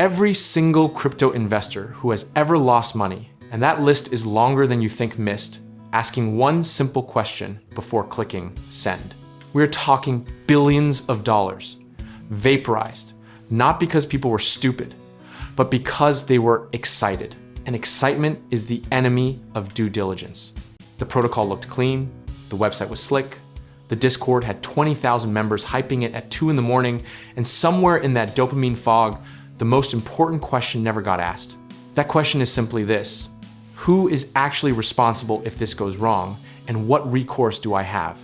every single crypto investor who has ever lost money, and that list is longer than you think missed, asking one simple question before clicking send. We're talking billions of dollars, vaporized, not because people were stupid, but because they were excited. And excitement is the enemy of due diligence. The protocol looked clean, the website was slick, the Discord had 20,000 members hyping it at 2 in the morning, and somewhere in that dopamine fog, the most important question never got asked. That question is simply this: who is actually responsible if this goes wrong, and what recourse do I have?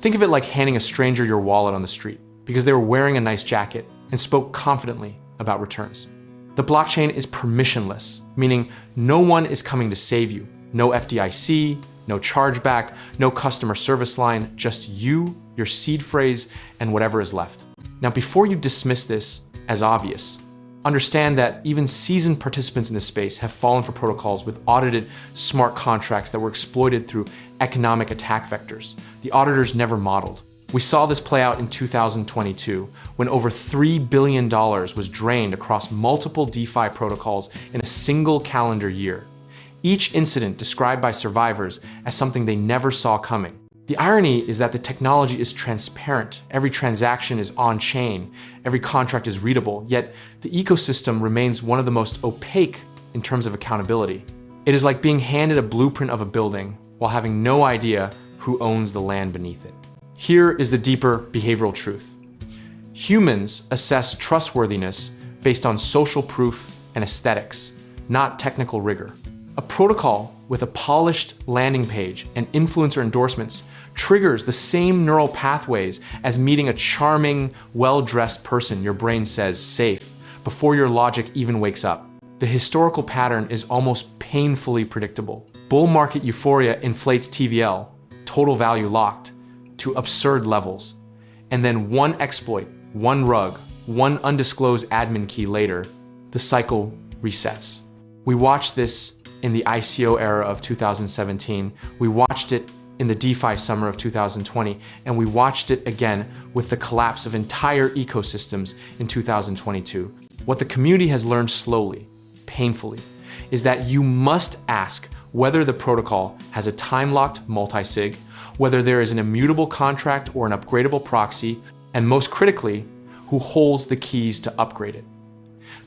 Think of it like handing a stranger your wallet on the street because they were wearing a nice jacket and spoke confidently about returns. The blockchain is permissionless, meaning no one is coming to save you. No FDIC, no chargeback, no customer service line, just you, your seed phrase, and whatever is left. Now, before you dismiss this as obvious, understand that even seasoned participants in this space have fallen for protocols with audited smart contracts that were exploited through economic attack vectors the auditors never modeled. We saw this play out in 2022 when over $3 billion was drained across multiple DeFi protocols in a single calendar year. Each incident described by survivors as something they never saw coming. The irony is that the technology is transparent, every transaction is on-chain, every contract is readable, yet the ecosystem remains one of the most opaque in terms of accountability. It is like being handed a blueprint of a building while having no idea who owns the land beneath it. Here is the deeper behavioral truth. Humans assess trustworthiness based on social proof and aesthetics, not technical rigor. A protocol with a polished landing page and influencer endorsements triggers the same neural pathways as meeting a charming, well-dressed person your brain says safe before your logic even wakes up. The historical pattern is almost painfully predictable. Bull market euphoria inflates TVL, total value locked, to absurd levels. And then one exploit, one rug, one undisclosed admin key later, the cycle resets. We watched this in the ICO era of 2017, we watched it in the DeFi summer of 2020, and we watched it again with the collapse of entire ecosystems in 2022. What the community has learned slowly, painfully, is that you must ask whether the protocol has a time-locked multi-sig, whether there is an immutable contract or an upgradable proxy, and most critically, who holds the keys to upgrade it.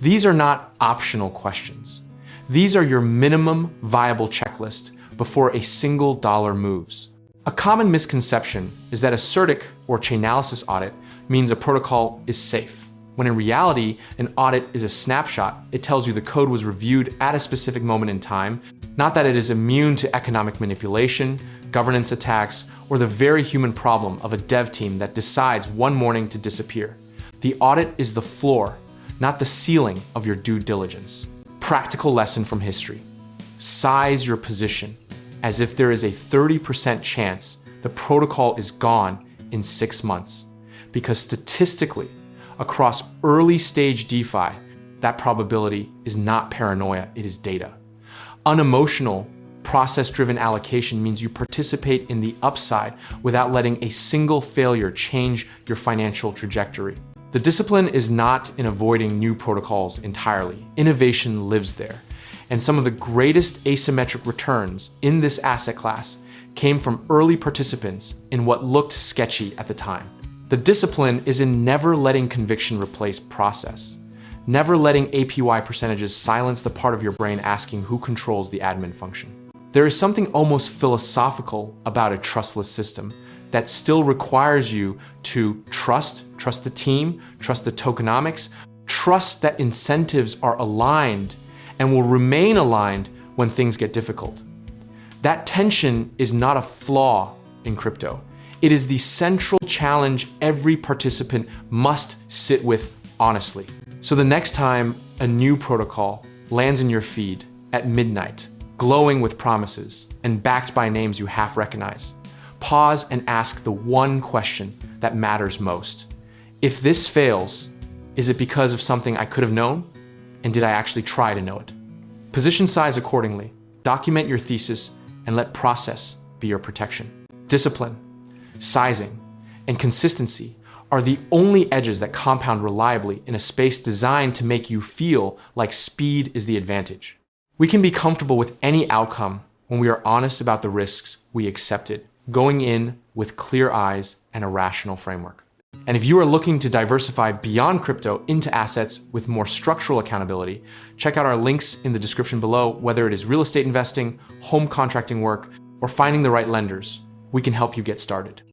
These are not optional questions. These are your minimum viable checklist before a single dollar moves. A common misconception is that a CertiK or Chainalysis audit means a protocol is safe, when in reality, an audit is a snapshot. It tells you the code was reviewed at a specific moment in time, not that it is immune to economic manipulation, governance attacks, or the very human problem of a dev team that decides one morning to disappear. The audit is the floor, not the ceiling of your due diligence. Practical lesson from history. Size your position as if there is a 30% chance the protocol is gone in 6 months. Because statistically, across early stage DeFi, that probability is not paranoia, it is data. Unemotional, process-driven allocation means you participate in the upside without letting a single failure change your financial trajectory. The discipline is not in avoiding new protocols entirely. Innovation lives there. And some of the greatest asymmetric returns in this asset class came from early participants in what looked sketchy at the time. The discipline is in never letting conviction replace process. Never letting APY percentages silence the part of your brain asking who controls the admin function. There is something almost philosophical about a trustless system that still requires you to trust the team, trust the tokenomics, trust that incentives are aligned and will remain aligned when things get difficult. That tension is not a flaw in crypto. It is the central challenge every participant must sit with honestly. So the next time a new protocol lands in your feed at midnight, glowing with promises and backed by names you half recognize, pause and ask the one question that matters most. If this fails, is it because of something I could have known? And did I actually try to know it? Position size accordingly, document your thesis, and let process be your protection. Discipline, sizing, and consistency are the only edges that compound reliably in a space designed to make you feel like speed is the advantage. We can be comfortable with any outcome when we are honest about the risks we accepted, going in with clear eyes and a rational framework. And if you are looking to diversify beyond crypto into assets with more structural accountability, check out our links in the description below. Whether it is real estate investing, home contracting work, or finding the right lenders, we can help you get started.